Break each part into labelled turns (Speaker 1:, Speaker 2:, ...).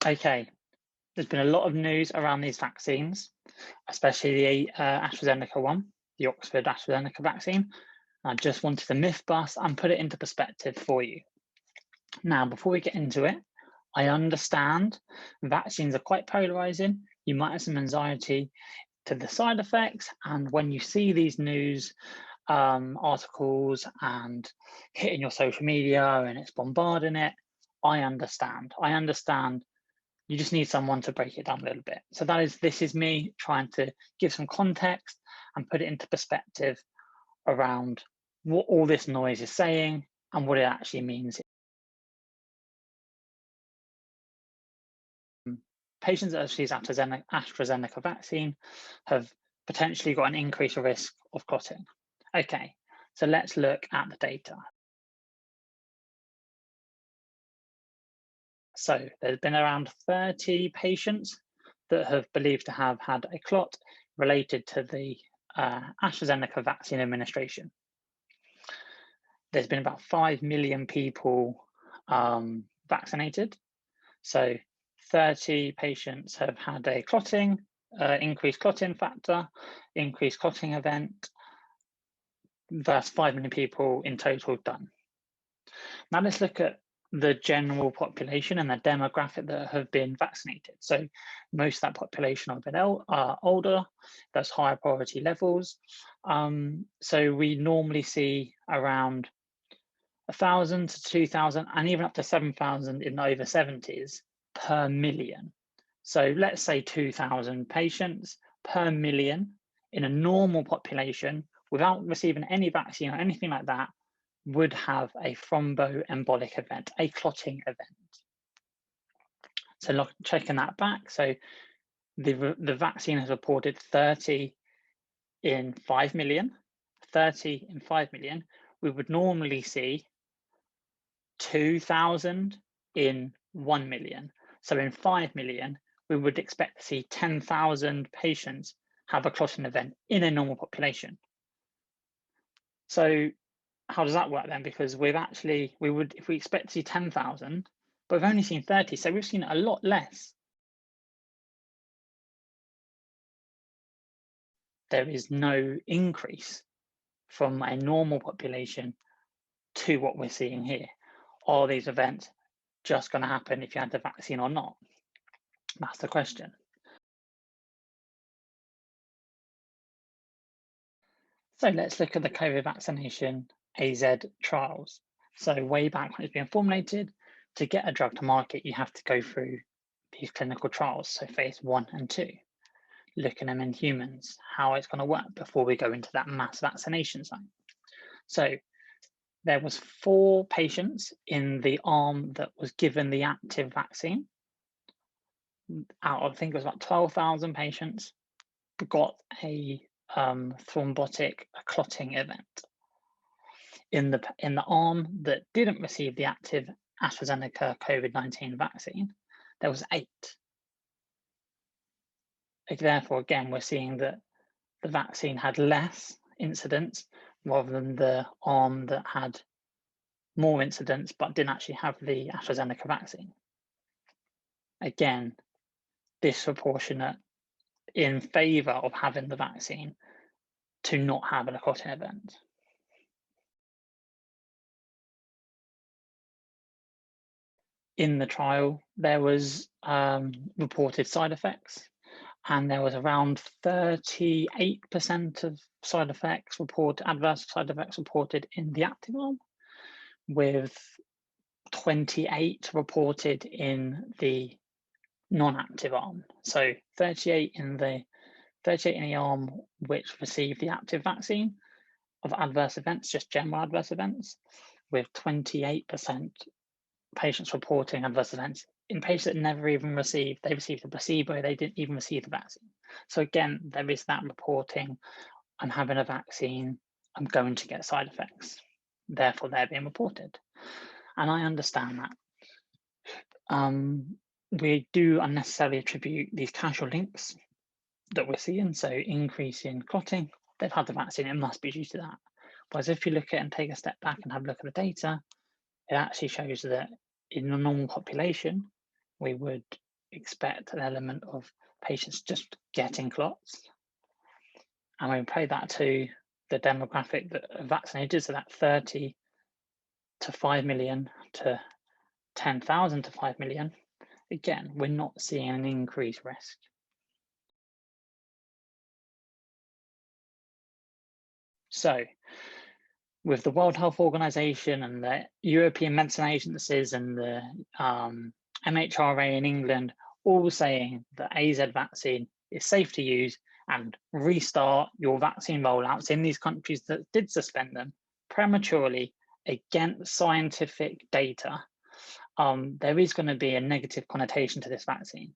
Speaker 1: Okay, there's been a lot of news around these vaccines, especially the AstraZeneca one, the Oxford AstraZeneca vaccine. I just wanted to myth bust and put it into perspective for you. Now, before we get into it, I understand vaccines are quite polarizing. You might have some anxiety to the side effects, and when you see these news articles and hitting your social media and it's bombarding it, I understand. I understand you just need someone to break it down a little bit. So this is me trying to give some context and put it into perspective around what all this noise is saying and what it actually means. Patients that receive AstraZeneca vaccine have potentially got an increased risk of clotting. Okay, so let's look at the data. So there's been around 30 patients that have believed to have had a clot related to the AstraZeneca vaccine administration. There's been about 5 million people vaccinated. So 30 patients have had a clotting, increased clotting factor, increased clotting event, versus 5 million people in total done. Now let's look at the general population and the demographic that have been vaccinated. So most of that population are older, that's higher priority levels. So we normally see around 1,000 to 2,000 and even up to 7,000 in the over 70s per million. So let's say 2,000 patients per million in a normal population without receiving any vaccine or anything like that would have a thromboembolic event, a clotting event. So checking that back, so the vaccine has reported 30 in 5 million, 30 in 5 million. We would normally see 2,000 in 1 million. So in 5 million, we would expect to see 10,000 patients have a clotting event in a normal population. So how does that work then? Because if we expect to see 10,000, but we've only seen 30, so we've seen a lot less. There is no increase from a normal population to what we're seeing here. Are these events just going to happen if you had the vaccine or not? That's the question. So let's look at the COVID vaccination AZ trials. So way back when it's been formulated, to get a drug to market, you have to go through these clinical trials, so phase 1 and 2, looking at them in humans, how it's going to work before we go into that mass vaccination site. So there was 4 patients in the arm that was given the active vaccine. Out of, I think it was about 12,000 patients, got a thrombotic clotting event. In the arm that didn't receive the active AstraZeneca COVID-19 vaccine, there was 8. Therefore, again, we're seeing that the vaccine had less incidents rather than the arm that had more incidents but didn't actually have the AstraZeneca vaccine. Again, disproportionate in favour of having the vaccine to not have a clotting event. In the trial, there was reported side effects, and there was around 38% of adverse side effects reported in the active arm, with 28 reported in the non-active arm. So 38 in the arm which received the active vaccine of adverse events, just general adverse events, with 28% patients reporting adverse events in patients that never even received a placebo, they didn't even receive the vaccine. So again, there is that reporting, I'm having a vaccine, I'm going to get side effects, therefore they're being reported. And I understand that. We do unnecessarily attribute these causal links that we're seeing, so increase in clotting, they've had the vaccine, it must be due to that. Whereas if you look at and take a step back and have a look at the data, it actually shows that in a normal population, we would expect an element of patients just getting clots. And when we play that to the demographic that are vaccinated, so that 30 to 5 million to 10,000 to 5 million, again, we're not seeing an increased risk. So with the World Health Organization and the European medicine agencies and the MHRA in England all saying that AZ vaccine is safe to use and restart your vaccine rollouts in these countries that did suspend them prematurely against scientific data, there is going to be a negative connotation to this vaccine.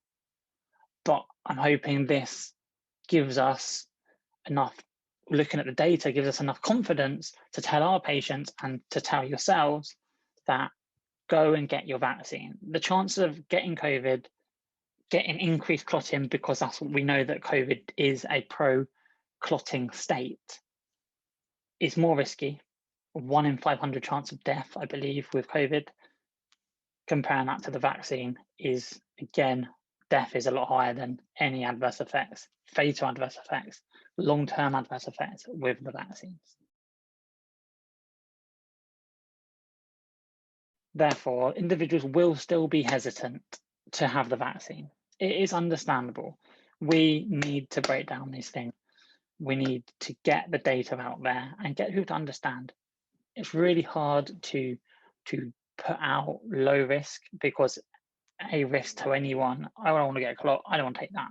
Speaker 1: But I'm hoping this gives us enough, looking at the data, gives us enough confidence to tell our patients and to tell yourselves that go and get your vaccine. The chance of getting COVID, getting increased clotting, because that's what we know that COVID is a pro-clotting state, is more risky. 1 in 500 chance of death, I believe, with COVID. Comparing that to the vaccine is, again, death is a lot higher than any adverse effects, fatal adverse effects, long-term adverse effects with the vaccines. Therefore, individuals will still be hesitant to have the vaccine. It is understandable. We need to break down these things. We need to get the data out there and get people to understand. It's really hard to put out low risk, because a risk to anyone, I don't want to get a clot, I don't want to take that.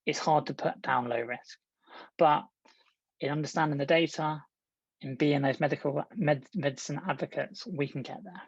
Speaker 1: It's hard to put down low risk. But in understanding the data, in being those medicine advocates, we can get there.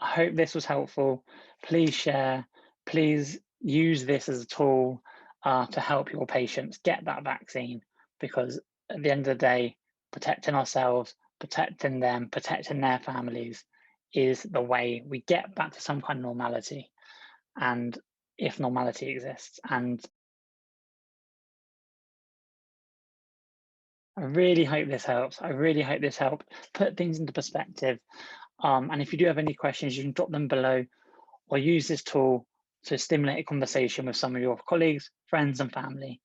Speaker 1: I hope this was helpful. Please share, please use this as a tool to help your patients get that vaccine, because at the end of the day, protecting ourselves, protecting them, protecting their families is the way we get back to some kind of normality, and if normality exists. And I really hope this helps. I really hope this helped put things into perspective. And if you do have any questions, you can drop them below, or use this tool to stimulate a conversation with some of your colleagues, friends, and family.